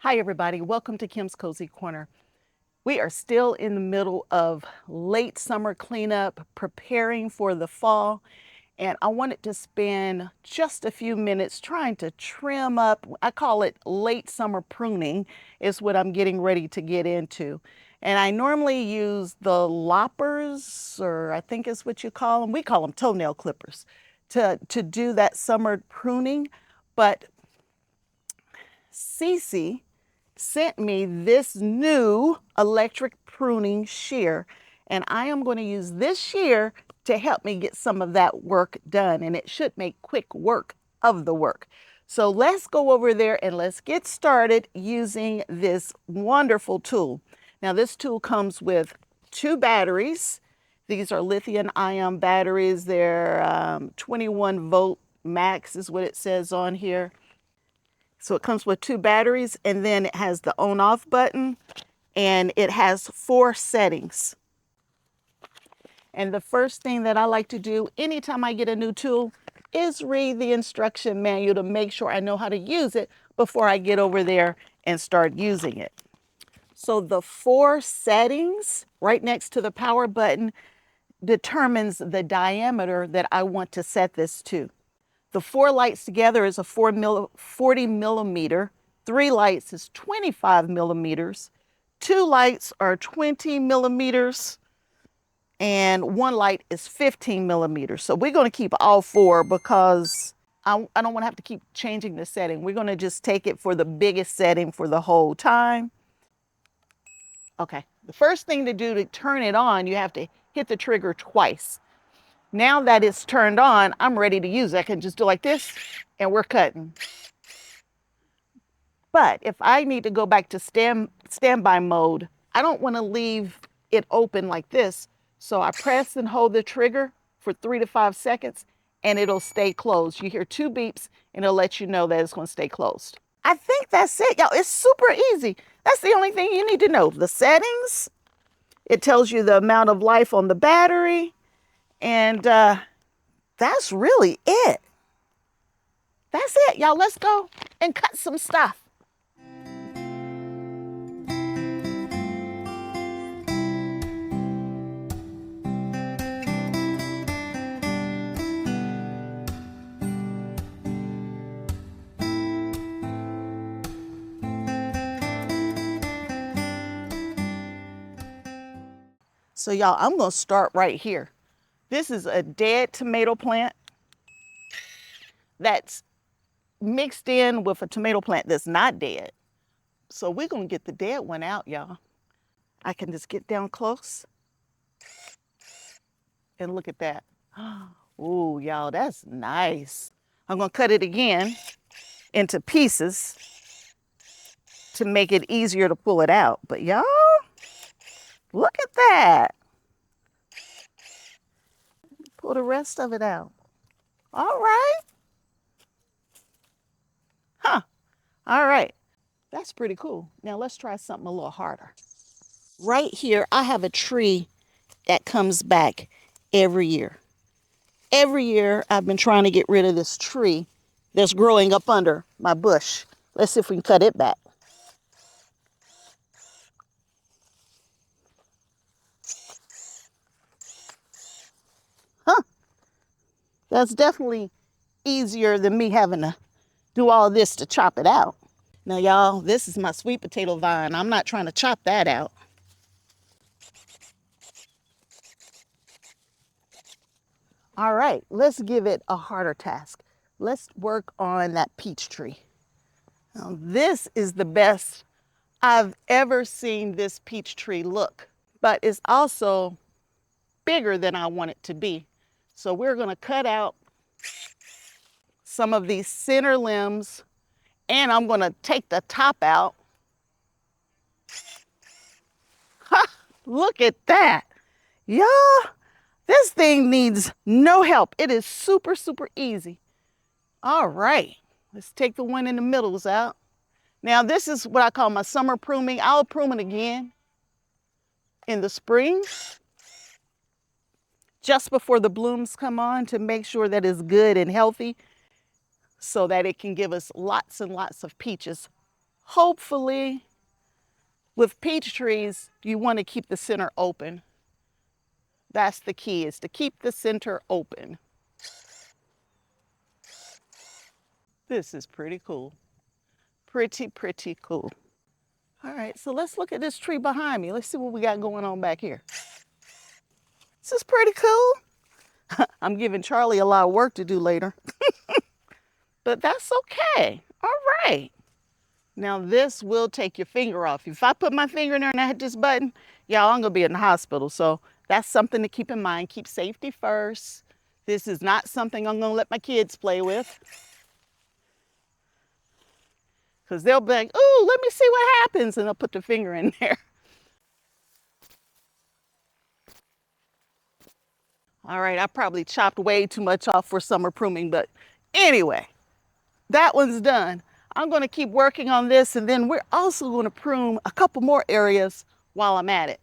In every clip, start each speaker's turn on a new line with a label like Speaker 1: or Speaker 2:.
Speaker 1: Hi everybody, welcome to Kim's Cozy Corner. We are still in the middle of late summer cleanup, preparing for the fall, and I wanted to spend just a few minutes trying to trim up. I call it late summer pruning is what I'm getting ready to get into. And I normally use the loppers, or I think is what you call them. We call them toenail clippers to do that summer pruning. But SeeSii sent me this new electric pruning shear, and I am going to use this shear to help me get some of that work done, and it should make quick work of the work. So let's go over there and let's get started using this wonderful tool. Now this tool comes with 2 batteries. These are lithium ion batteries. They're 21 volt max is what it says on here. So it comes with 2 batteries, and then it has the on-off button, and it has 4 settings. And the first thing that I like to do anytime I get a new tool is read the instruction manual to make sure I know how to use it before I get over there and start using it. So the 4 settings right next to the power button determines the diameter that I want to set this to. The 4 lights together is a 40 millimeter. 3 lights is 25 millimeters. 2 lights are 20 millimeters. And 1 light is 15 millimeters. So we're going to keep all 4 because I don't want to have to keep changing the setting. We're going to just take it for the biggest setting for the whole time. Okay, the first thing to do to turn it on, you have to hit the trigger twice. Now that it's turned on, I'm ready to use it. I can just do like this and we're cutting. But if I need to go back to standby mode, I don't want to leave it open like this. So I press and hold the trigger for 3 to 5 seconds and it'll stay closed. You hear 2 beeps and it'll let you know that it's going to stay closed. I think that's it, y'all. It's super easy. That's the only thing you need to know. The settings, it tells you the amount of life on the battery. And that's really it. That's it, y'all. Let's go and cut some stuff. So y'all, I'm going to start right here. This is a dead tomato plant that's mixed in with a tomato plant that's not dead. So we're going to get the dead one out, y'all. I can just get down close and look at that. Ooh, y'all, that's nice. I'm going to cut it again into pieces to make it easier to pull it out. But y'all, look at that. Pull the rest of it out. All right. Huh. All right. That's pretty cool. Now let's try something a little harder. Right here, I have a tree that comes back every year. Every year, I've been trying to get rid of this tree that's growing up under my bush. Let's see if we can cut it back. Huh. That's definitely easier than me having to do all this to chop it out. Now, y'all, this is my sweet potato vine. I'm not trying to chop that out. All right, let's give it a harder task. Let's work on that peach tree. Now, this is the best I've ever seen this peach tree look, but it's also bigger than I want it to be. So we're going to cut out some of these center limbs, and I'm going to take the top out. Ha! Look at that. Y'all, this thing needs no help. It is super, super easy. All right, let's take the one in the middles out. Now this is what I call my summer pruning. I'll prune it again in the spring, just before the blooms come on, to make sure that it's good and healthy so that it can give us lots and lots of peaches Hopefully, with peach trees, you want to keep the center open. That's the key, is to keep the center open. This is pretty cool. Pretty cool. All right, so let's look at this tree behind me. Let's see what we got going on back here. This is pretty cool. I'm giving Charlie a lot of work to do later, but that's okay. All right. Now this will take your finger off. If I put my finger in there and I hit this button, y'all, I'm gonna be in the hospital. So that's something to keep in mind. Keep safety first. This is not something I'm gonna let my kids play with, because they'll be like, ooh, let me see what happens, and they'll put their finger in there. All right, I probably chopped way too much off for summer pruning, but anyway, that one's done. I'm gonna keep working on this, and then we're also gonna prune a couple more areas while I'm at it.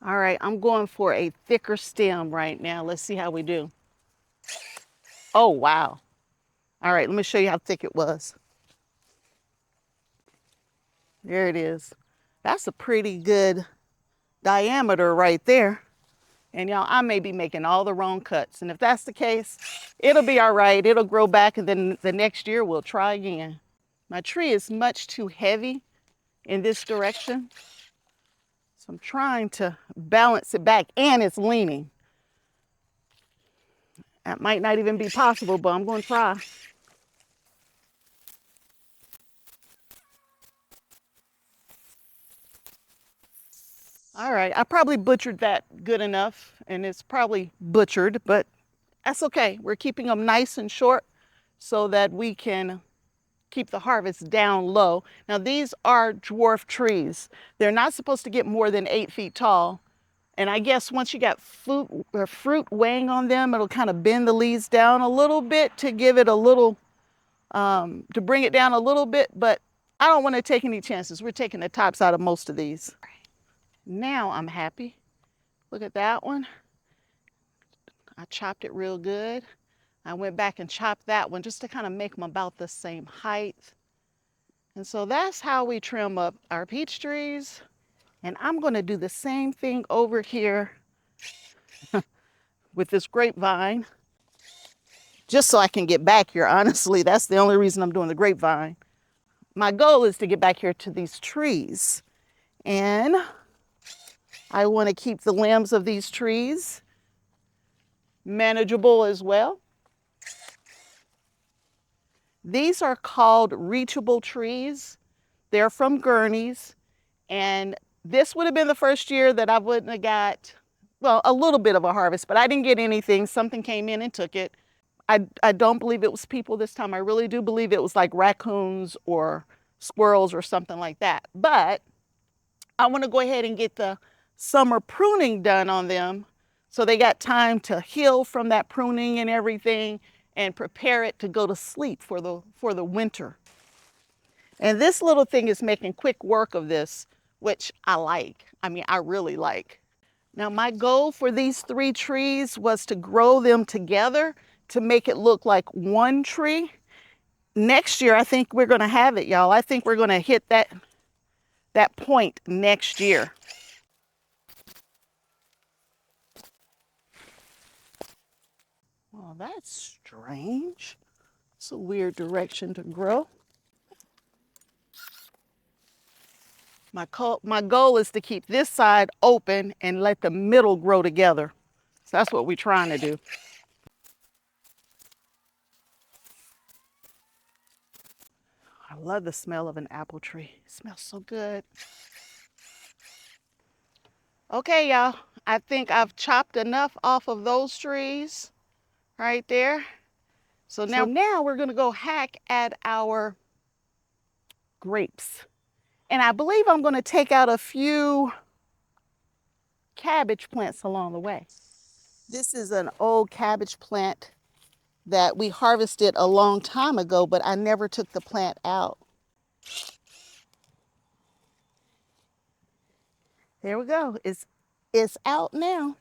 Speaker 1: All right, I'm going for a thicker stem right now. Let's see how we do. Oh, wow. All right, let me show you how thick it was. There it is. That's a pretty good diameter right there. And y'all, I may be making all the wrong cuts. And if that's the case, it'll be all right. It'll grow back, and then the next year we'll try again. My tree is much too heavy in this direction, so I'm trying to balance it back, and it's leaning. That might not even be possible, but I'm going to try. All right, I probably butchered that good enough, and it's probably butchered, but that's okay. We're keeping them nice and short so that we can keep the harvest down low. Now, these are dwarf trees. They're not supposed to get more than 8 feet tall. And I guess once you got fruit weighing on them, it'll kind of bend the leaves down a little bit to give it a little, to bring it down a little bit, but I don't want to take any chances. We're taking the tops out of most of these. Now I'm happy. Look at that one. I chopped it real good. I went back and chopped that one just to kind of make them about the same height. And so that's how we trim up our peach trees. And I'm going to do the same thing over here with this grapevine, just so I can get back here. Honestly, that's the only reason I'm doing the grapevine. My goal is to get back here to these trees. And I want to keep the limbs of these trees manageable as well. These are called reachable trees. They're from Gurney's, and this would have been the first year that I wouldn't have got, well, a little bit of a harvest, but I didn't get anything. Something came in and took it. I don't believe it was people this time. I really do believe it was like raccoons or squirrels or something like that. But I want to go ahead and get the summer pruning done on them, so they got time to heal from that pruning and everything, and prepare it to go to sleep for the winter. And this little thing is making quick work of this, which I like. I mean, I really like. Now, my goal for these 3 trees was to grow them together to make it look like one tree. Next year, I think we're going to have it, y'all. I think we're going to hit that point next year. Well, that's strange. It's a weird direction to grow. My goal is to keep this side open and let the middle grow together. So that's what we're trying to do. I love the smell of an apple tree. It smells so good. Okay, y'all. I think I've chopped enough off of those trees right there. So now we're going to go hack at our grapes. And I believe I'm going to take out a few cabbage plants along the way. This is an old cabbage plant that we harvested a long time ago, but I never took the plant out. There we go. It's out now.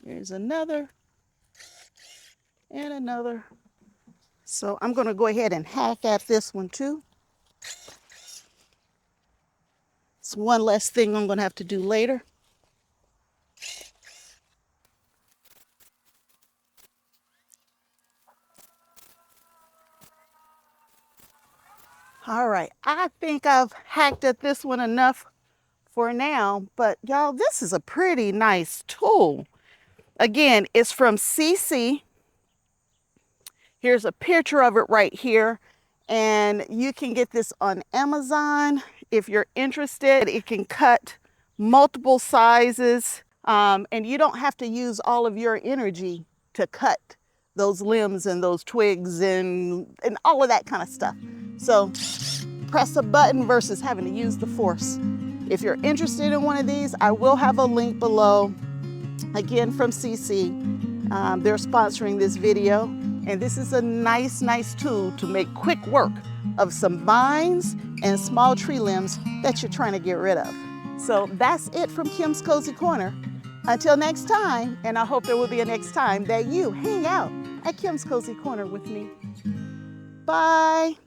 Speaker 1: Here's another and another. So I'm going to go ahead and hack at this one too. It's one less thing I'm going to have to do later. All right, I think I've hacked at this one enough for now, but y'all, this is a pretty nice tool. Again, it's from SeeSii. Here's a picture of it right here, and you can get this on Amazon if you're interested. It can cut multiple sizes, and you don't have to use all of your energy to cut those limbs and those twigs and all of that kind of stuff. So press a button versus having to use the force. If you're interested in one of these, I will have a link below. Again, from SeeSii. They're sponsoring this video, and this is a nice tool to make quick work of some vines and small tree limbs that you're trying to get rid of. So that's it from Kim's Cozy Corner. Until next time, and I hope there will be a next time that you hang out at Kim's Cozy Corner with me. Bye.